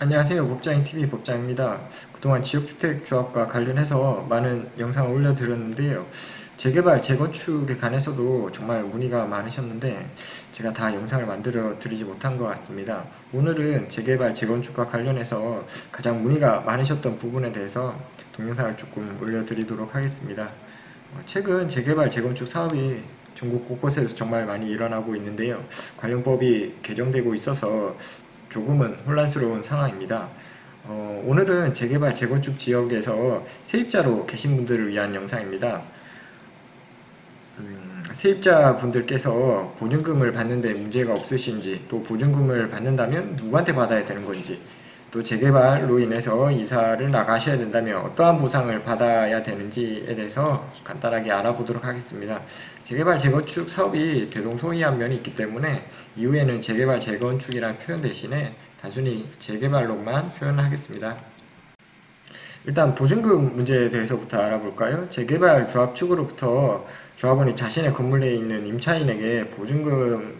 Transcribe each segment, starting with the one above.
안녕하세요. 법장TV 법장입니다. 그동안 지역주택조합과 관련해서 많은 영상을 올려드렸는데요. 재개발, 재건축에 관해서도 정말 문의가 많으셨는데 제가 다 영상을 만들어 드리지 못한 것 같습니다. 오늘은 재개발, 재건축과 관련해서 가장 문의가 많으셨던 부분에 대해서 동영상을 조금 올려드리도록 하겠습니다. 최근 재개발, 재건축 사업이 전국 곳곳에서 정말 많이 일어나고 있는데요. 관련법이 개정되고 있어서 조금은 혼란스러운 상황입니다. 오늘은 재개발, 재건축 지역에서 세입자로 계신 분들을 위한 영상입니다. 세입자분들께서 보증금을 받는데 문제가 없으신지, 또 보증금을 받는다면 누구한테 받아야 되는 건지, 또 재개발로 인해서 이사를 나가셔야 된다면 어떠한 보상을 받아야 되는지에 대해서 간단하게 알아보도록 하겠습니다. 재개발, 재건축 사업이 대동소이한 면이 있기 때문에 이후에는 재개발, 재건축이라는 표현 대신에 단순히 재개발로만 표현하겠습니다. 일단 보증금 문제에 대해서부터 알아볼까요? 재개발 조합 측으로부터 조합원이 자신의 건물 내에 있는 임차인에게 보증금을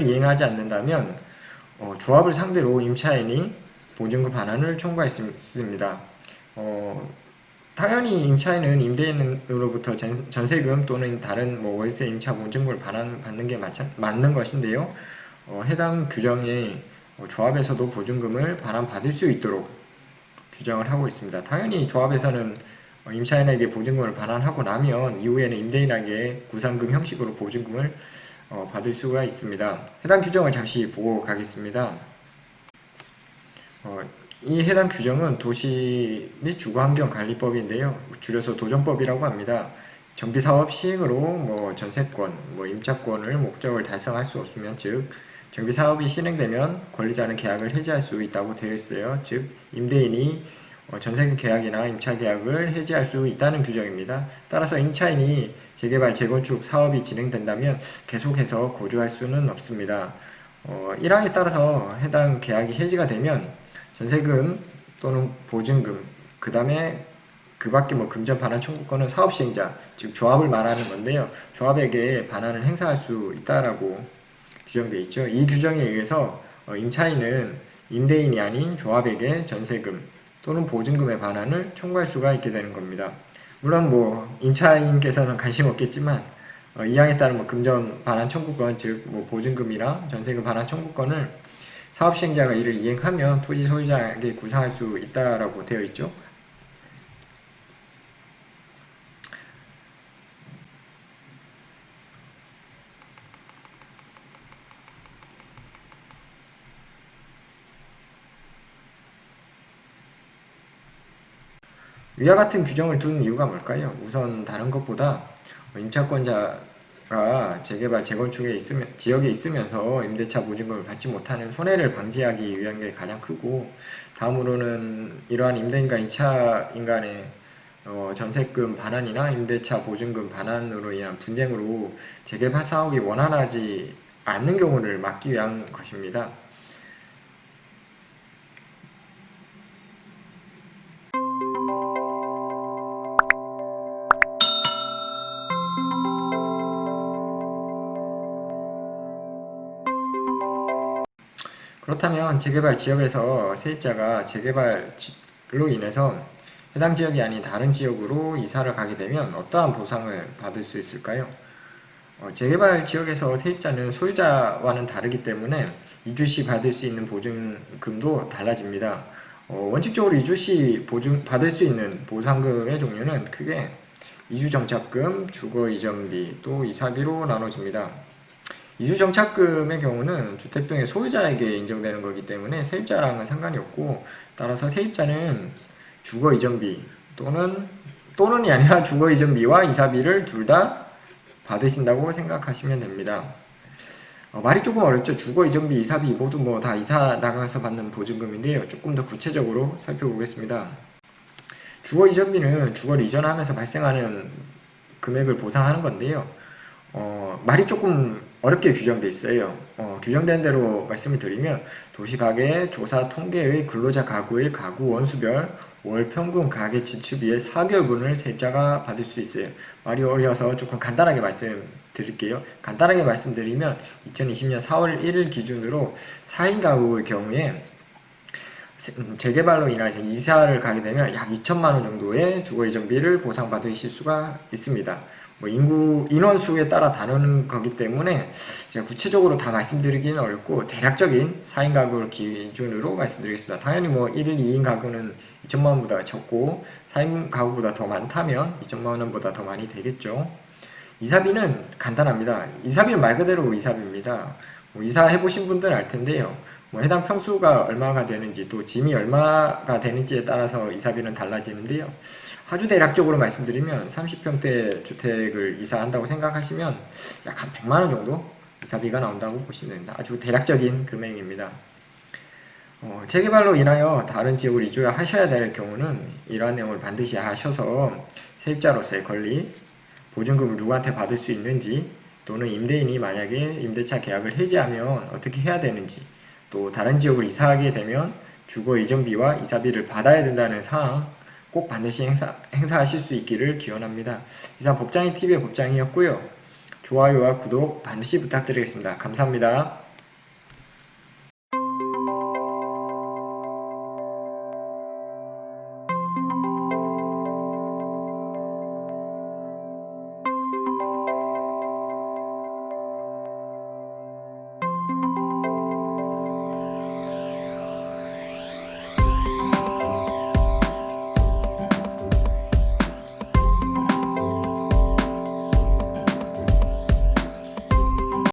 이행하지 않는다면 조합을 상대로 임차인이 보증금 반환을 청구했습니다. 당연히 임차인은 임대인으로부터 전세금 또는 다른 월세 임차 보증금을 반환받는 게 맞는 것인데요. 해당 규정에 조합에서도 보증금을 반환받을 수 있도록 규정을 하고 있습니다. 당연히 조합에서는 임차인에게 보증금을 반환하고 나면 이후에는 임대인에게 구상금 형식으로 보증금을 받을 수가 있습니다. 해당 규정을 잠시 보고 가겠습니다. 이 해당 규정은 도시 및 주거환경관리법인데요. 줄여서 도정법이라고 합니다. 정비사업 시행으로 전세권, 임차권을 목적을 달성할 수 없으면, 즉 정비사업이 실행되면 권리자는 계약을 해지할 수 있다고 되어 있어요. 즉 임대인이 전세 계약이나 임차 계약을 해지할 수 있다는 규정입니다. 따라서 임차인이 재개발, 재건축 사업이 진행된다면 계속해서 거주할 수는 없습니다. 1항에 따라서 해당 계약이 해지가 되면 전세금 또는 보증금, 그 다음에 그 밖에 금전 반환 청구권은 사업시행자, 즉 조합을 말하는 건데요. 조합에게 반환을 행사할 수 있다라고 규정되어 있죠. 이 규정에 의해서 임차인은 임대인이 아닌 조합에게 전세금 또는 보증금의 반환을 청구할 수가 있게 되는 겁니다. 물론 임차인께서는 관심 없겠지만 이항에 따른 금전 반환 청구권, 즉 보증금이랑 전세금 반환 청구권을 사업시행자가 이를 이행하면 토지 소유자에게 구상할 수 있다라고 되어 있죠. 위와 같은 규정을 둔 이유가 뭘까요? 우선 다른 것보다 임차권자가 재개발, 재건축에 지역에 있으면서 임대차 보증금을 받지 못하는 손해를 방지하기 위한 게 가장 크고, 다음으로는 이러한 임대인과 임차인 간의 전세금 반환이나 임대차 보증금 반환으로 인한 분쟁으로 재개발 사업이 원활하지 않는 경우를 막기 위한 것입니다. 그렇다면 재개발 지역에서 세입자가 재개발로 인해서 해당 지역이 아닌 다른 지역으로 이사를 가게 되면 어떠한 보상을 받을 수 있을까요? 재개발 지역에서 세입자는 소유자와는 다르기 때문에 이주 시 받을 수 있는 보증금도 달라집니다. 원칙적으로 이주 시 받을 수 있는 보상금의 종류는 크게 이주정착금, 주거이전비, 또 이사비로 나눠집니다. 이주정착금의 경우는 주택 등의 소유자에게 인정되는 거기 때문에 세입자랑은 상관이 없고, 따라서 세입자는 주거이전비 또는이 아니라 주거이전비와 이사비를 둘 다 받으신다고 생각하시면 됩니다. 말이 조금 어렵죠. 주거이전비, 이사비 모두 다 이사 나가서 받는 보증금인데요. 조금 더 구체적으로 살펴보겠습니다. 주거이전비는 주거를 이전하면서 발생하는 금액을 보상하는 건데요. 말이 조금 어렵게 규정되어 있어요. 규정된 대로 말씀을 드리면 도시가계 조사 통계의 근로자 가구의 가구 원수별 월 평균 가계 지출비의 4개월분을 세입자가 받을 수 있어요. 말이 어려워서 조금 간단하게 말씀드릴게요. 간단하게 말씀드리면 2020년 4월 1일 기준으로 4인 가구의 경우에 재개발로 인하여 이사를 가게 되면 약 2천만 원 정도의 주거 이전비를 보상받으실 수가 있습니다. 뭐 인원수에 따라 다루는 거기 때문에 제가 구체적으로 다 말씀드리기는 어렵고 대략적인 4인 가구를 기준으로 말씀드리겠습니다. 당연히 뭐 1인 2인 가구는 2천만 원보다 적고 4인 가구보다 더 많다면 2천만 원보다 더 많이 되겠죠. 이사비는 간단합니다. 이사비는 말 그대로 이사비입니다. 뭐 이사해 보신 분들은 알 텐데요. 뭐 해당 평수가 얼마가 되는지 또 짐이 얼마가 되는지에 따라서 이사비는 달라지는데요. 아주 대략적으로 말씀드리면 30평대 주택을 이사한다고 생각하시면 약 한 100만원 정도 이사비가 나온다고 보시면 됩니다. 아주 대략적인 금액입니다. 재개발로 인하여 다른 지역으로 이주하셔야 될 경우는 이러한 내용을 반드시 하셔서 세입자로서의 권리, 보증금을 누구한테 받을 수 있는지, 또는 임대인이 만약에 임대차 계약을 해지하면 어떻게 해야 되는지, 또 다른 지역으로 이사하게 되면 주거 이전비와 이사비를 받아야 된다는 사항 꼭 반드시 행사하실 수 있기를 기원합니다. 이상 법장이TV의 법장이었고요. 좋아요와 구독 반드시 부탁드리겠습니다. 감사합니다.